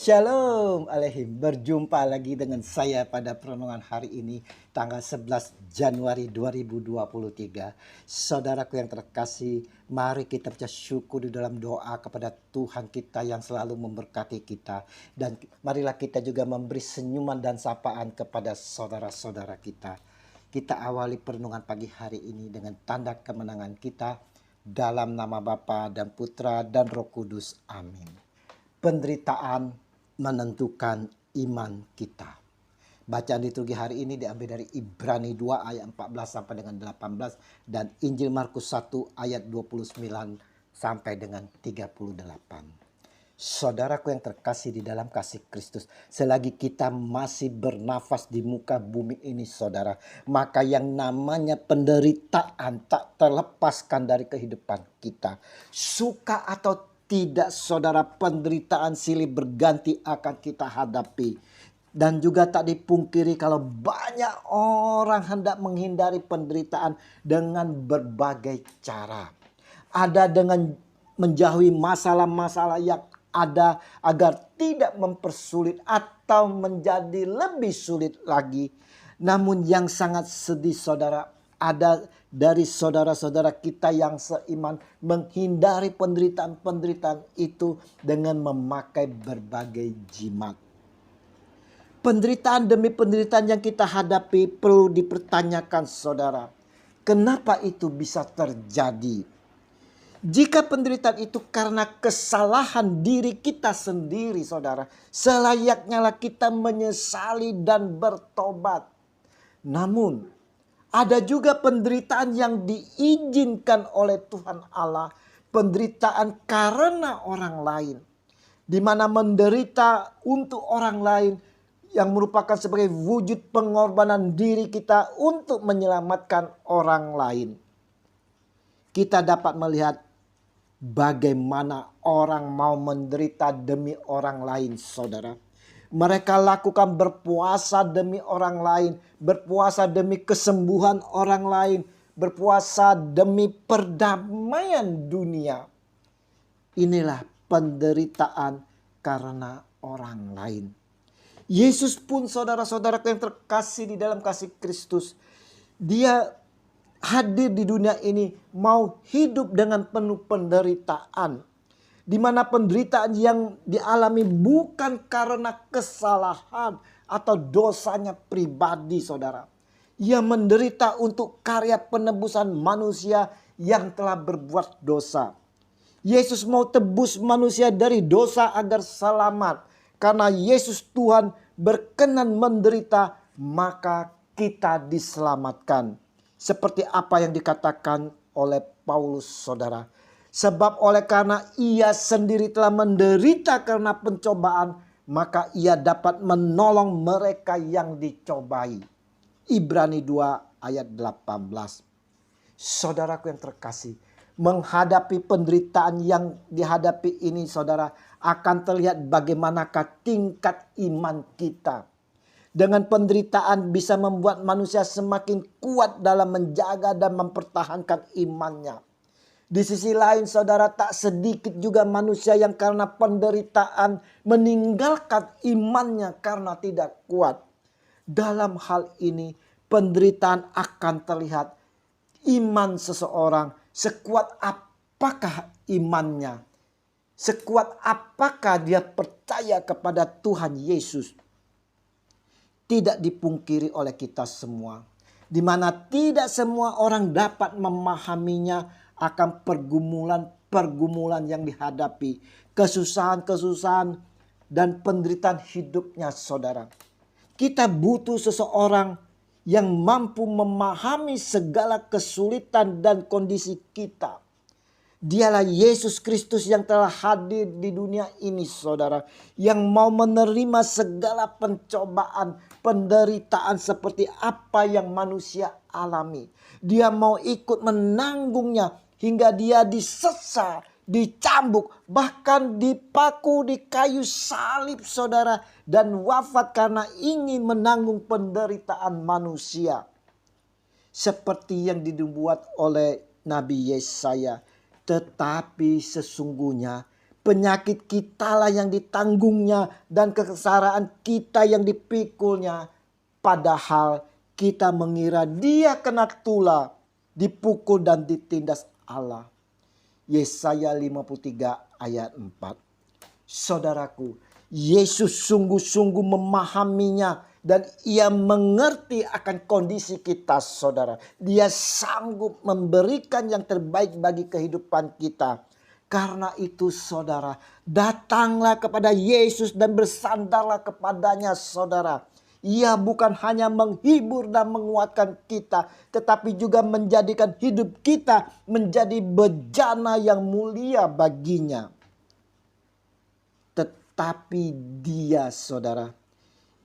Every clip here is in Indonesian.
Shalom Alehim, berjumpa lagi dengan saya pada perenungan hari ini tanggal 11 Januari 2023. Saudaraku yang terkasih, mari kita bersyukur di dalam doa kepada Tuhan kita yang selalu memberkati kita. Dan marilah kita juga memberi senyuman dan sapaan kepada saudara-saudara kita. Kita awali perenungan pagi hari ini dengan tanda kemenangan kita dalam nama Bapa dan Putra dan Roh Kudus. Amin. Penderitaan menentukan iman kita. Bacaan liturgi hari ini diambil dari Ibrani 2 ayat 14 sampai dengan 18 dan Injil Markus 1 ayat 29 sampai dengan 38. Saudaraku yang terkasih di dalam kasih Kristus, selagi kita masih bernafas di muka bumi ini saudara, maka yang namanya penderitaan tak terlepaskan dari kehidupan kita. Suka atau tidak saudara, penderitaan silih berganti akan kita hadapi. Dan juga tak dipungkiri kalau banyak orang hendak menghindari penderitaan dengan berbagai cara. Ada dengan menjauhi masalah-masalah yang ada agar tidak mempersulit atau menjadi lebih sulit lagi. Namun yang sangat sedih saudara, ada dari saudara-saudara kita yang seiman menghindari penderitaan-penderitaan itu dengan memakai berbagai jimat. Penderitaan demi penderitaan yang kita hadapi perlu dipertanyakan saudara. Kenapa itu bisa terjadi? Jika penderitaan itu karena kesalahan diri kita sendiri saudara, selayaknya lah kita menyesali dan bertobat. Namun ada juga penderitaan yang diizinkan oleh Tuhan Allah. Penderitaan karena orang lain. Di mana menderita untuk orang lain yang merupakan sebagai wujud pengorbanan diri kita untuk menyelamatkan orang lain. Kita dapat melihat bagaimana orang mau menderita demi orang lain saudara. Mereka lakukan berpuasa demi orang lain, berpuasa demi kesembuhan orang lain, berpuasa demi perdamaian dunia. Inilah penderitaan karena orang lain. Yesus pun saudara-saudara yang terkasih di dalam kasih Kristus, dia hadir di dunia ini mau hidup dengan penuh penderitaan. Di mana penderitaan yang dialami bukan karena kesalahan atau dosanya pribadi saudara. Ia menderita untuk karya penebusan manusia yang telah berbuat dosa. Yesus mau tebus manusia dari dosa agar selamat. Karena Yesus Tuhan berkenan menderita, maka kita diselamatkan. Seperti apa yang dikatakan oleh Paulus saudara. Sebab oleh karena ia sendiri telah menderita karena pencobaan, maka ia dapat menolong mereka yang dicobai. Ibrani 2 ayat 18. Saudaraku yang terkasih, menghadapi penderitaan yang dihadapi ini saudara, akan terlihat bagaimanakah tingkat iman kita. Dengan penderitaan bisa membuat manusia semakin kuat dalam menjaga dan mempertahankan imannya. Di sisi lain saudara, tak sedikit juga manusia yang karena penderitaan meninggalkan imannya karena tidak kuat. Dalam hal ini penderitaan akan terlihat iman seseorang sekuat apakah imannya. Sekuat apakah dia percaya kepada Tuhan Yesus. Tidak dipungkiri oleh kita semua. Di mana tidak semua orang dapat memahaminya akan pergumulan-pergumulan yang dihadapi. Kesusahan-kesusahan dan penderitaan hidupnya saudara. Kita butuh seseorang yang mampu memahami segala kesulitan dan kondisi kita. Dialah Yesus Kristus yang telah hadir di dunia ini saudara. Yang mau menerima segala pencobaan, penderitaan seperti apa yang manusia alami. Dia mau ikut menanggungnya hingga dia disesat, dicambuk, bahkan dipaku di kayu salib saudara. Dan wafat karena ingin menanggung penderitaan manusia. Seperti yang dibuat oleh Nabi Yesaya. Tetapi sesungguhnya Penyakit kitalah yang ditanggungnya dan kesengsaraan kita yang dipikulnya. Padahal kita mengira dia kena tula, dipukul dan ditindas Allah. Yesaya 53 ayat 4. Saudaraku, Yesus sungguh-sungguh memahaminya dan ia mengerti akan kondisi kita, saudara. Dia sanggup memberikan yang terbaik bagi kehidupan kita. Karena itu, saudara, datanglah kepada Yesus dan bersandarlah kepadanya, saudara. Ia bukan hanya menghibur dan menguatkan kita, tetapi juga menjadikan hidup kita menjadi bejana yang mulia baginya. Tetapi dia, saudara,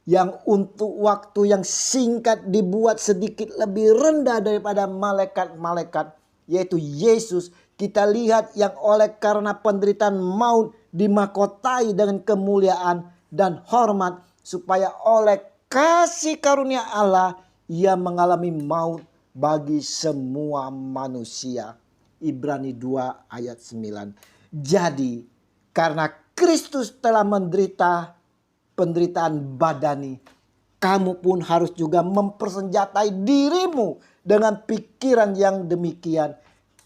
yang untuk waktu yang singkat dibuat sedikit lebih rendah daripada malaikat-malaikat, yaitu Yesus, kita lihat yang oleh karena penderitaan maut dimahkotai dengan kemuliaan dan hormat, supaya oleh kasih karunia Allah ia mengalami maut bagi semua manusia. Ibrani 2 ayat 9. Jadi karena Kristus telah menderita penderitaan badani, kamu pun harus juga mempersenjatai dirimu dengan pikiran yang demikian.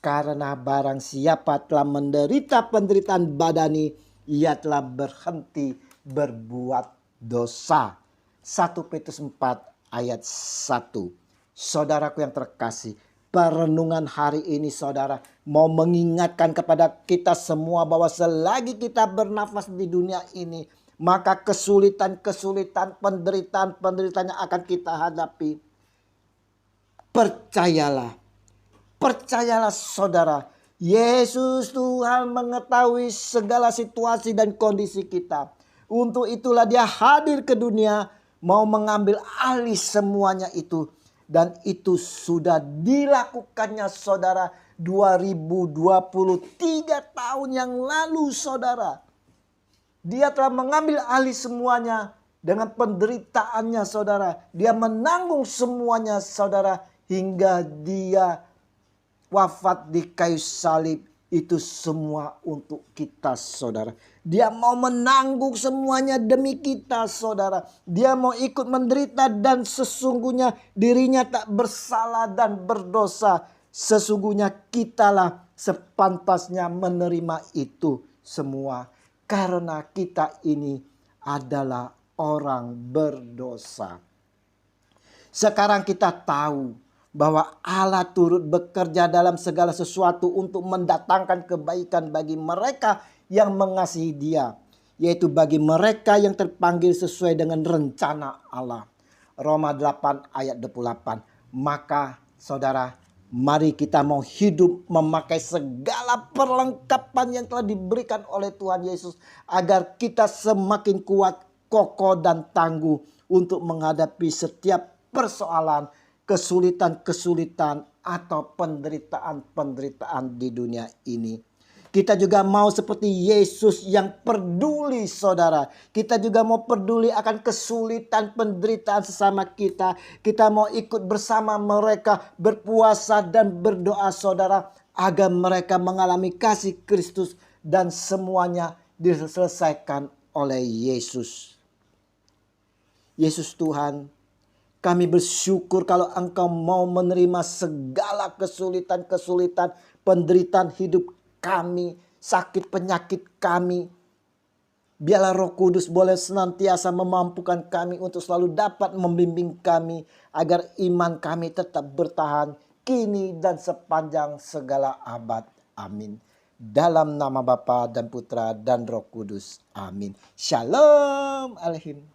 Karena barang siapa telah menderita penderitaan badani, ia telah berhenti berbuat dosa. 1 Petrus 4 ayat 1. Saudaraku yang terkasih, perenungan hari ini, saudara, mau mengingatkan kepada kita semua bahwa selagi kita bernafas di dunia ini, maka kesulitan-kesulitan, penderitaan-penderitaan yang akan kita hadapi. Percayalah saudara, Yesus Tuhan mengetahui segala situasi dan kondisi kita. Untuk itulah dia hadir ke dunia, mau mengambil alih semuanya itu. Dan itu sudah dilakukannya, saudara, 2023 tahun yang lalu, saudara. Dia telah mengambil alih semuanya dengan penderitaannya, saudara. Dia menanggung semuanya, saudara, hingga dia wafat di kayu salib. Itu semua untuk kita, saudara. Dia mau menanggung semuanya demi kita, saudara. Dia mau ikut menderita dan sesungguhnya dirinya tak bersalah dan berdosa. Sesungguhnya kitalah sepantasnya menerima itu semua. Karena kita ini adalah orang berdosa. Sekarang kita tahu bahwa Allah turut bekerja dalam segala sesuatu untuk mendatangkan kebaikan bagi mereka yang mengasihi Dia, yaitu bagi mereka yang terpanggil sesuai dengan rencana Allah. Roma 8 ayat 28. Maka saudara, mari kita mau hidup memakai segala perlengkapan yang telah diberikan oleh Tuhan Yesus, agar kita semakin kuat, kokoh dan tangguh untuk menghadapi setiap persoalan, kesulitan-kesulitan atau penderitaan-penderitaan di dunia ini. Kita juga mau seperti Yesus yang peduli, saudara. Kita juga mau peduli akan kesulitan penderitaan sesama kita. Kita mau ikut bersama mereka berpuasa dan berdoa, saudara, agar mereka mengalami kasih Kristus dan semuanya diselesaikan oleh Yesus. Yesus Tuhan, kami bersyukur kalau Engkau mau menerima segala kesulitan-kesulitan, penderitaan hidup kami, sakit penyakit kami. Biarlah Roh Kudus boleh senantiasa memampukan kami untuk selalu dapat membimbing kami, agar iman kami tetap bertahan kini dan sepanjang segala abad. Amin. Dalam nama Bapa dan Putra dan Roh Kudus. Amin. Shalom Aleichem.